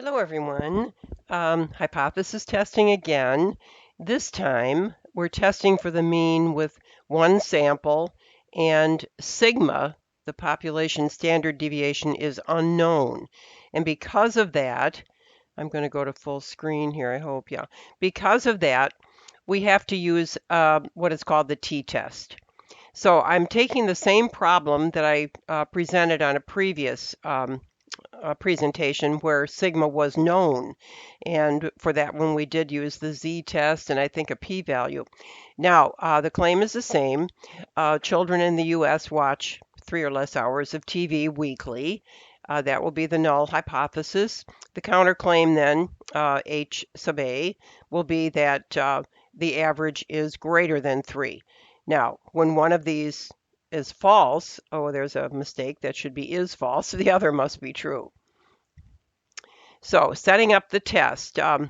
Hello, everyone. Hypothesis testing again. This time, we're testing for the mean with one sample, and sigma, the population standard deviation, is unknown. And because of that, I'm going to go to full screen here, I hope, yeah. Because of that, we have to use what is called the t-test. So I'm taking the same problem that I presented on a previous presentation where sigma was known. And for that one, we did use the z-test and I think a p-value. Now, the claim is the same. Children in the U.S. watch 3 or less hours of TV weekly. That will be the null hypothesis. The counterclaim then, H sub A, will be that the average is greater than 3. Now, when one of these is false, oh, there's a mistake. That should be is false. The other must be true. So setting up the test, I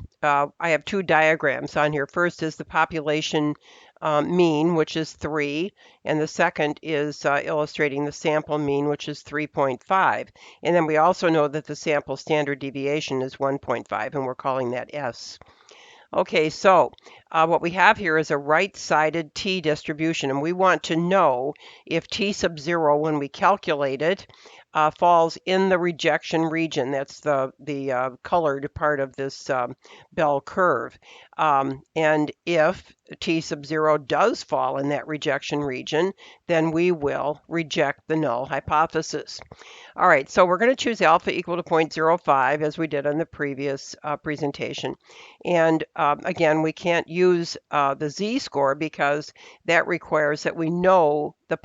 have two diagrams on here. First is the population mean, which is 3, and the second is illustrating the sample mean, which is 3.5. And then we also know that the sample standard deviation is 1.5, and we're calling that S. Okay, so what we have here is a right-sided t distribution, and we want to know if t sub 0, when we calculate it, falls in the rejection region. That's the colored part of this bell curve. And if t sub 0 does fall in that rejection region, then we will reject the null hypothesis. All right, so we're going to choose alpha equal to 0.05 as we did on the previous presentation. And again, we can't use the z-score because that requires that we know the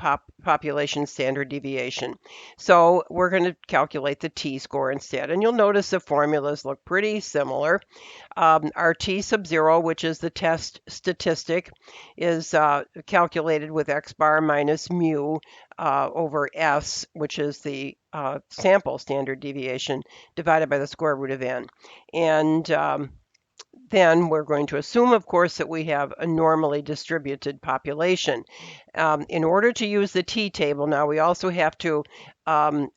population standard deviation. So we're going to calculate the t-score instead. And you'll notice the formulas look pretty similar. Our t sub 0, which is the test statistic, is calculated with x bar minus mu over s, which is the sample standard deviation, divided by the square root of n. And then we're going to assume, of course, that we have a normally distributed population. In order to use the t-table, now we also have to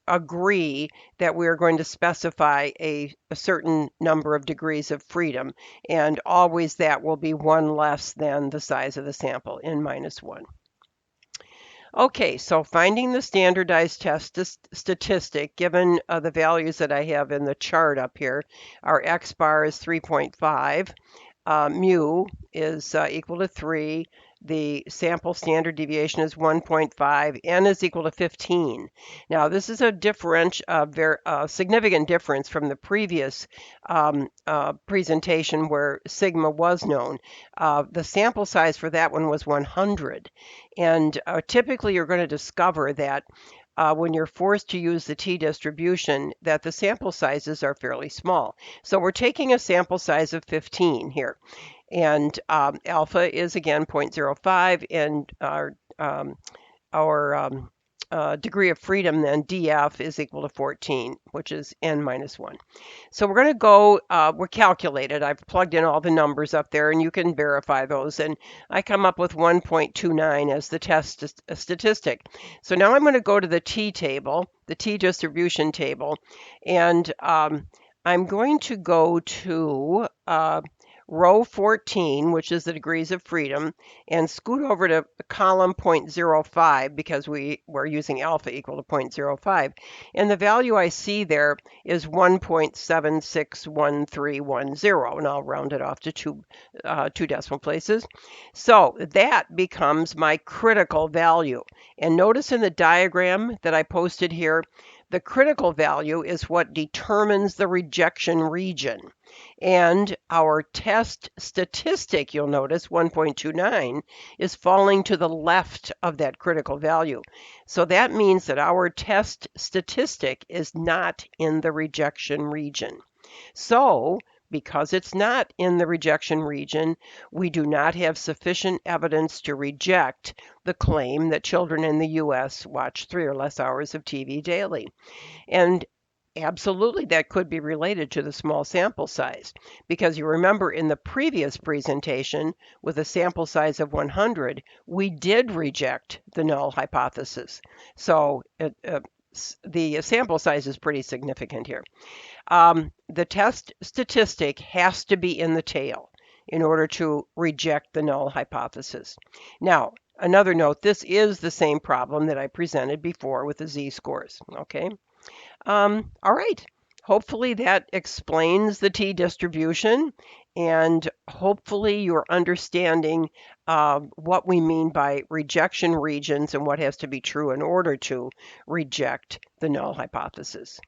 agree that we are going to specify a certain number of degrees of freedom, and always that will be 1 less than the size of the sample, n minus 1. Okay, so finding the standardized test statistic, given the values that I have in the chart up here, our x bar is 3.5, mu is equal to 3, the sample standard deviation is 1.5, n is equal to 15. Now, this is a significant difference from the previous presentation where sigma was known. The sample size for that one was 100. And typically you're going to discover that when you're forced to use the t-distribution, that the sample sizes are fairly small. So we're taking a sample size of 15 here. And alpha is, again, 0.05, and our degree of freedom, then, df, is equal to 14, which is n minus 1. So we're going to go, we're calculated. I've plugged in all the numbers up there, and you can verify those. And I come up with 1.29 as the test statistic. So now I'm going to go to the t-table, the t-distribution table, and I'm going to go to row 14, which is the degrees of freedom, and scoot over to column 0.05 because we're using alpha equal to 0.05. And the value I see there is 1.761310, and I'll round it off to two decimal places. So that becomes my critical value. And notice in the diagram that I posted here, the critical value is what determines the rejection region. And our test statistic, you'll notice, 1.29, is falling to the left of that critical value. So that means that our test statistic is not in the rejection region. So, because it's not in the rejection region, we do not have sufficient evidence to reject the claim that children in the U.S. watch 3 or less hours of TV daily. And absolutely, that could be related to the small sample size, because you remember in the previous presentation with a sample size of 100, we did reject the null hypothesis. So the sample size is pretty significant here. The test statistic has to be in the tail in order to reject the null hypothesis. Now, another note, this is the same problem that I presented before with the z-scores, okay? All right. Hopefully that explains the t-distribution, and hopefully you're understanding what we mean by rejection regions and what has to be true in order to reject the null hypothesis.